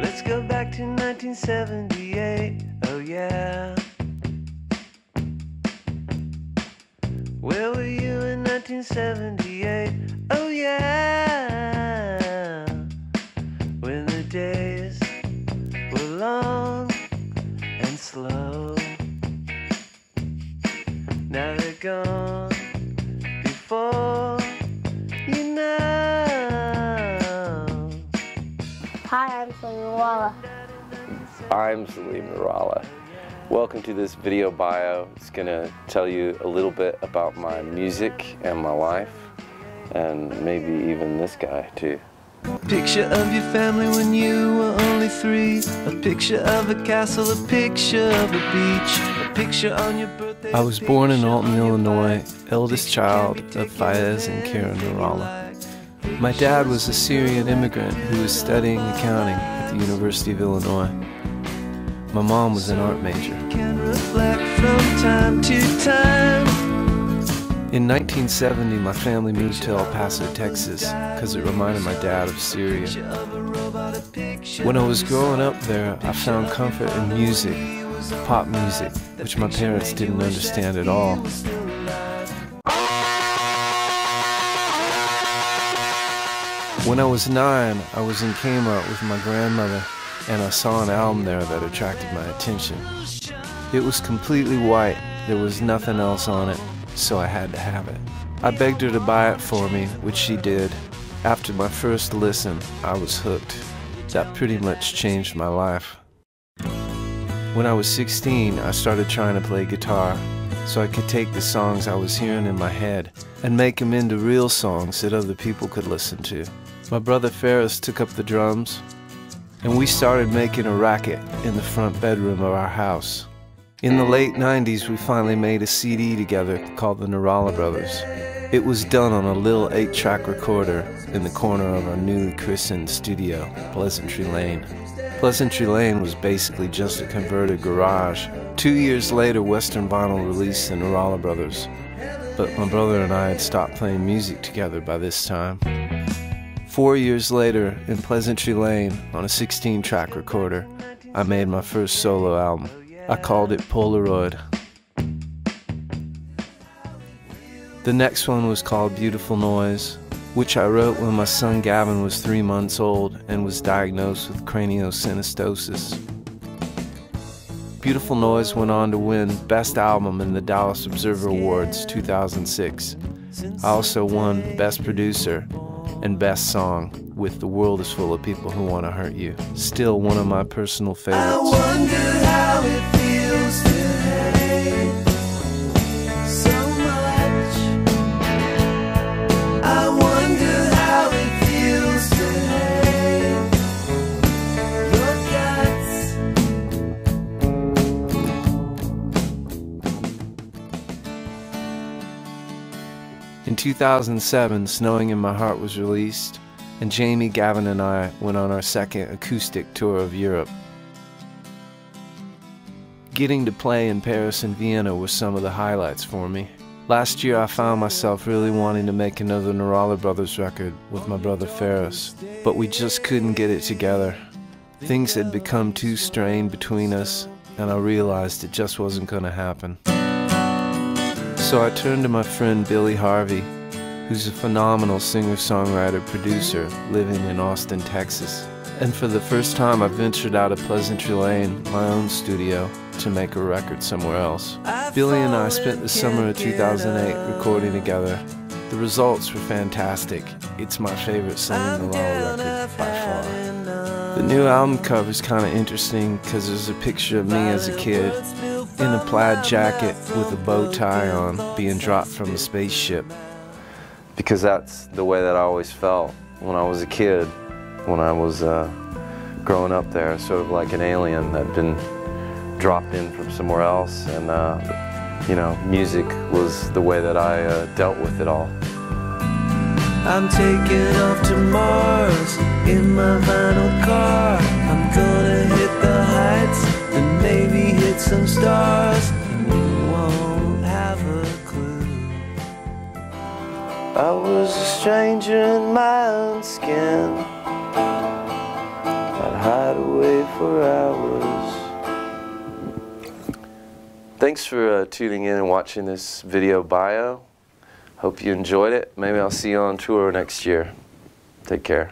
Let's go back to 1978, oh yeah. Where were you in 1978, oh yeah. When the days were long and slow. Now they're gone before you know. Hi, I'm Salim Nourallah. I'm Salim Nourallah. Welcome to this video bio. It's going to tell you a little bit about my music and my life, and maybe even this guy too. Picture of your family when you were only 3. A picture of a castle, a picture of a beach, a picture on your birthday. I was born in Alton, Illinois, eldest child of Faris and Karen Nourallah. My dad was a Syrian immigrant who was studying accounting at the University of Illinois. My mom was an art major. Can reflect from time to time. In 1970, my family moved to El Paso, Texas, because it reminded my dad of Syria. When I was growing up there, I found comfort in music, pop music, which my parents didn't understand at all. When I was 9, I was in Kmart with my grandmother, and I saw an album there that attracted my attention. It was completely white, there was nothing else on it, so I had to have it. I begged her to buy it for me, which she did. After my first listen, I was hooked. That pretty much changed my life. When I was 16, I started trying to play guitar, so I could take the songs I was hearing in my head and make them into real songs that other people could listen to. My brother Faris took up the drums, and we started making a racket in the front bedroom of our house. In the late 90s, we finally made a CD together called the Nourallah Brothers. It was done on a little 8-track recorder in the corner of our newly christened studio, Pleasantry Lane. Pleasantry Lane was basically just a converted garage. 2 years later, Western Vinyl released the Nourallah Brothers, but my brother and I had stopped playing music together by this time. 4 years later, in Pleasantry Lane, on a 16-track recorder, I made my first solo album. I called it Polaroid. The next one was called Beautiful Noise, which I wrote when my son Gavin was 3 months old and was diagnosed with craniosynostosis. Beautiful Noise went on to win Best Album in the Dallas Observer Awards 2006. I also won Best Producer and Best Song with The World Is Full of People Who Want to Hurt You. Still one of my personal favorites. I wonder how it feels to hate so much. I wonder how it feels to hate your guts. In 2007, Snowing in My Heart was released, and Jamie, Gavin, and I went on our second acoustic tour of Europe. Getting to play in Paris and Vienna were some of the highlights for me. Last year I found myself really wanting to make another Nourallah Brothers record with my brother Faris, but we just couldn't get it together. Things had become too strained between us, and I realized it just wasn't going to happen. So I turned to my friend Billy Harvey, who's a phenomenal singer-songwriter-producer living in Austin, Texas. And for the first time I ventured out of Pleasantry Lane, my own studio, to make a record somewhere else. Billy and I spent the summer of 2008 recording together. The results were fantastic. It's my favorite Salim Nourallah record by far. The new album cover is kind of interesting because there's a picture of me as a kid in a plaid jacket with a bow tie on, being dropped from a spaceship. Because that's the way that I always felt when I was a kid, when I was growing up there, sort of like an alien that had been dropped in from somewhere else, and you know, music was the way that I dealt with it all. I'm taking off to Mars in my vinyl car. I'm gonna hit the heights and maybe hit some stars, and you won't have a clue. I was a stranger in my own skin. I'd hide away for hours. Thanks for tuning in and watching this video bio. Hope you enjoyed it. Maybe I'll see you on tour next year. Take care.